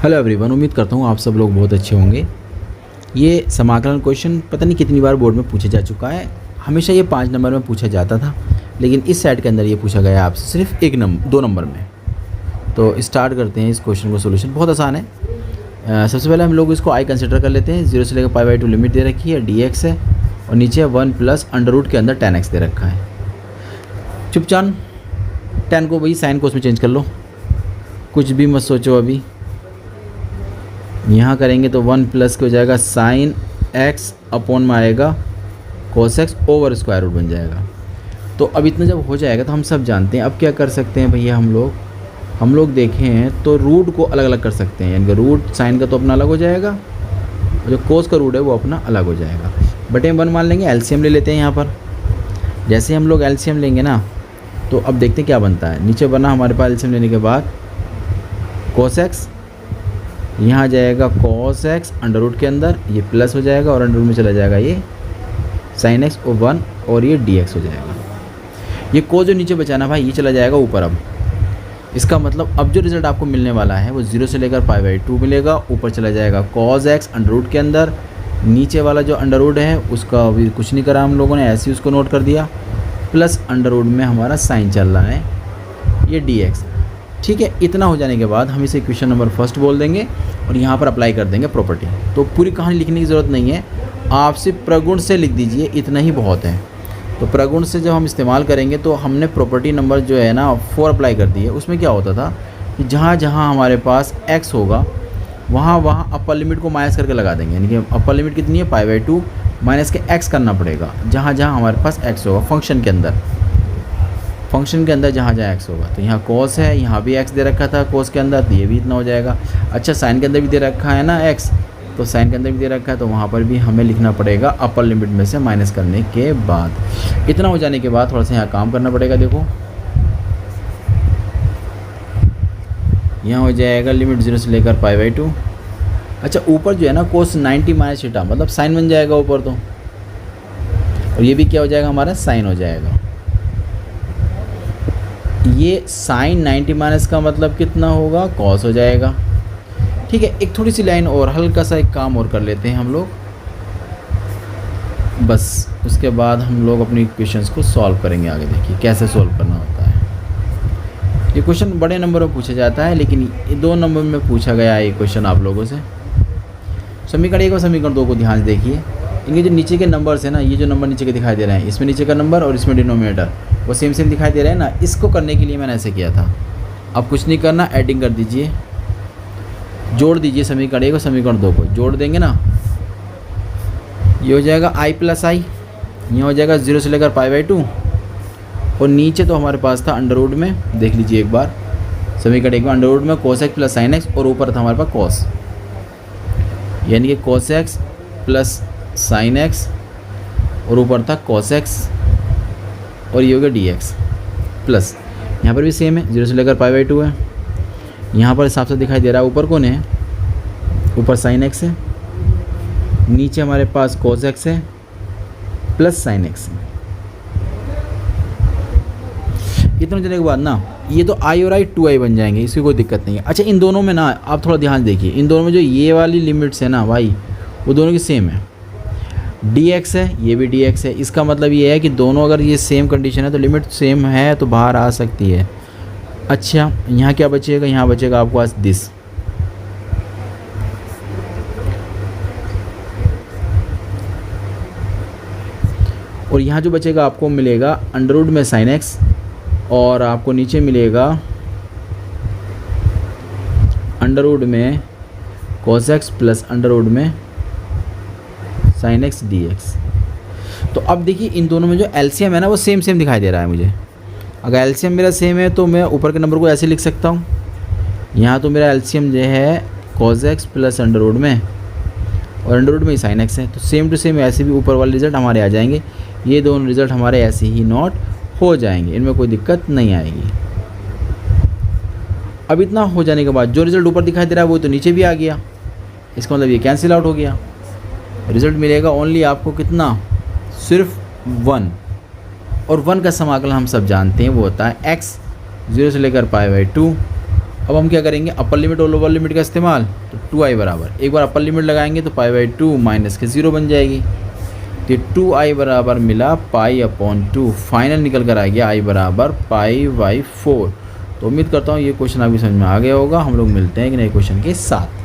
Hello everyone, उम्मीद करता हूँ आप सब लोग बहुत अच्छे होंगे। ये समाकलन क्वेश्चन पता नहीं कितनी बार बोर्ड में पूछा जा चुका है। हमेशा ये 5 नंबर में पूछा जाता था, लेकिन इस सेट के अंदर ये पूछा गया आपसे सिर्फ 2 नंबर में। तो स्टार्ट करते हैं इस क्वेश्चन को। सोल्यूशन बहुत आसान है। सबसे पहले हम लोग इसको आई कंसिडर कर लेते हैं। 0 से लेकर π/2 लिमिट दे रखी है, dx है, और नीचे 1 प्लस अंडर रूट के अंदर tan x दे रखा है। चुपचान tan को भाई साइन को उसमें चेंज कर लो, कुछ भी मत सोचो। अभी यहाँ करेंगे तो 1 प्लस के हो जाएगा साइन x अपॉन में आएगा cos x over square root बन जाएगा। तो अब इतना जब हो जाएगा तो हम सब जानते हैं अब क्या कर सकते हैं भैया। हम लोग देखें तो रूट को अलग अलग कर सकते हैं, यानी कि रूट साइन का तो अपना अलग हो जाएगा और जो कोस का रूट है वो अपना अलग हो जाएगा। बटे 1 मान लेंगे, एलसीएम ले लेते हैं यहाँ पर। जैसे हम लोग एलसीएम लेंगे ना तो अब देखते हैं क्या बनता है। नीचे बना हमारे पास एलसीएम लेने के बाद cos x, यहाँ जाएगा cos x अंडर रूट के अंदर, ये प्लस हो जाएगा और अंडर रूट में चला जाएगा ये sin x और 1 और ये dx हो जाएगा। ये cos जो नीचे बचाना भाई ये चला जाएगा ऊपर। अब इसका मतलब अब जो रिज़ल्ट आपको मिलने वाला है वो 0 से लेकर π/2 मिलेगा। ऊपर चला जाएगा cos x अंडर रूट के अंदर, नीचे वाला जो अंडर रूट है उसका अभी कुछ नहीं करा हम लोगों ने, ऐसे ही उसको नोट कर दिया, प्लस अंडर रूट में हमारा साइन चल रहा है ये dx। ठीक है, इतना हो जाने के बाद हम इसे इक्वेशन नंबर फर्स्ट बोल देंगे और यहाँ पर अप्लाई कर देंगे प्रॉपर्टी। तो पूरी कहानी लिखने की ज़रूरत नहीं है, आप सिर्फ प्रगुण से लिख दीजिए, इतना ही बहुत है। तो प्रगुण से जब हम इस्तेमाल करेंगे तो हमने प्रॉपर्टी नंबर जो है ना 4 अप्लाई कर दी है। उसमें क्या होता था कि जहाँ जहाँ हमारे पास x होगा वहाँ अपर लिमिट को माइनस करके लगा देंगे, यानी कि अपर लिमिट कितनी है π/2 माइनस के x करना पड़ेगा जहाँ जहाँ हमारे पास x होगा फंक्शन के अंदर जहाँ जहाँ x होगा। तो यहाँ cos है, यहाँ भी x दे रखा था cos के अंदर, तो ये भी इतना हो जाएगा। अच्छा, साइन के अंदर भी दे रखा है ना x, तो साइन के अंदर भी दे रखा है, तो वहाँ पर भी हमें लिखना पड़ेगा अपर लिमिट में से माइनस करने के बाद। इतना हो जाने के बाद थोड़ा सा यहाँ काम करना पड़ेगा। देखो यहाँ हो जाएगा लिमिट 0 से लेकर π/2। अच्छा, ऊपर जो है ना cos 90 माइनस थीटा मतलब साइन बन जाएगा ऊपर, तो और ये भी क्या हो जाएगा हमारा साइन हो जाएगा। ये साइन 90 माइनस का मतलब कितना होगा कॉस हो जाएगा। ठीक है, एक थोड़ी सी लाइन और, हल्का सा एक काम और कर लेते हैं हम लोग, बस उसके बाद हम लोग अपनी इक्वेशंस को सॉल्व करेंगे। आगे देखिए कैसे सॉल्व करना होता है। ये क्वेश्चन बड़े नंबर में पूछा जाता है, लेकिन 2 नंबर में पूछा गया है ये क्वेश्चन आप लोगों से। समीकरण 1 और समीकरण 2 को ध्यान से देखिए। इनके जो नीचे के नंबर्स है ना, ये जो नंबर नीचे के दिखाई दे रहे हैं, इसमें नीचे का नंबर और इसमें डिनोमिनेटर वो सेम दिखाई दे रहे हैं ना। इसको करने के लिए मैंने ऐसे किया था। अब कुछ नहीं करना, एडिंग कर दीजिए, जोड़ दीजिए समीकरण 1 और समीकरण 2 को जोड़ देंगे ना, ये हो जाएगा i प्लस आई, यहाँ हो जाएगा 0 से लेकर π/2 और नीचे तो हमारे पास था अंडर रूट में, देख लीजिए एक बार समीकरण 1 में अंडर रूट में cos x plus sin x और ऊपर था हमारे पास cos, यानी कि cos x plus sin x और ऊपर था cos x और ये हो गया dx प्लस यहाँ पर भी सेम है 0 से लेकर π/2 है। यहाँ पर हिसाब से दिखाई दे रहा है ऊपर कौन है, ऊपर sin x है, नीचे हमारे पास cos x है प्लस sin x है। इतना चलने के बाद ना ये तो i और i 2i बन जाएंगे, इसकी कोई दिक्कत नहीं है। अच्छा, इन दोनों में ना आप थोड़ा ध्यान देखिए, इन दोनों में जो ये वाली लिमिट्स है ना भाई वो दोनों की सेम है। dx है, ये भी dx है, इसका मतलब ये है कि दोनों अगर ये सेम कंडीशन है तो लिमिट सेम है तो बाहर आ सकती है। अच्छा, यहाँ क्या बचेगा, यहाँ बचेगा आपको पास दिस, और यहाँ जो बचेगा आपको मिलेगा अंडर रूट में sin x और आपको नीचे मिलेगा अंडर रूट में cos x plus under root में sin x dx। तो अब देखिए इन दोनों में जो एलसीएम है ना वो सेम दिखाई दे रहा है मुझे। अगर एलसीएम मेरा सेम है तो मैं ऊपर के नंबर को ऐसे लिख सकता हूँ। यहाँ तो मेरा एलसीएम जो है cos x plus under root में और अंडर रूट में ही sin x है, तो सेम टू सेम ऐसे भी ऊपर वाले रिजल्ट हमारे आ जाएंगे। ये दोनों रिजल्ट हमारे ऐसे ही नोट हो जाएंगे, इनमें कोई दिक्कत नहीं आएगी। अब इतना हो जाने के बाद जो रिजल्ट ऊपर दिखाई दे रहा है वो तो नीचे भी आ गया, इसका मतलब ये कैंसिल आउट हो गया। रिजल्ट मिलेगा ओनली आपको कितना, सिर्फ 1, और 1 का समाकलन हम सब जानते हैं वो होता है x 0 से लेकर π/2 अब हम क्या करेंगे, अपर लिमिट और लोअर लिमिट का इस्तेमाल, तो 2i बराबर, एक बार अपर लिमिट लगाएंगे तो π/2 माइनस के 0 बन जाएगी। तो 2i बराबर मिला π/2, फाइनल निकल कर आ गया i बराबर π/4। तो उम्मीद करता हूँ ये क्वेश्चन आपकी समझ में आ गया होगा। हम लोग मिलते हैं एक नए क्वेश्चन के साथ।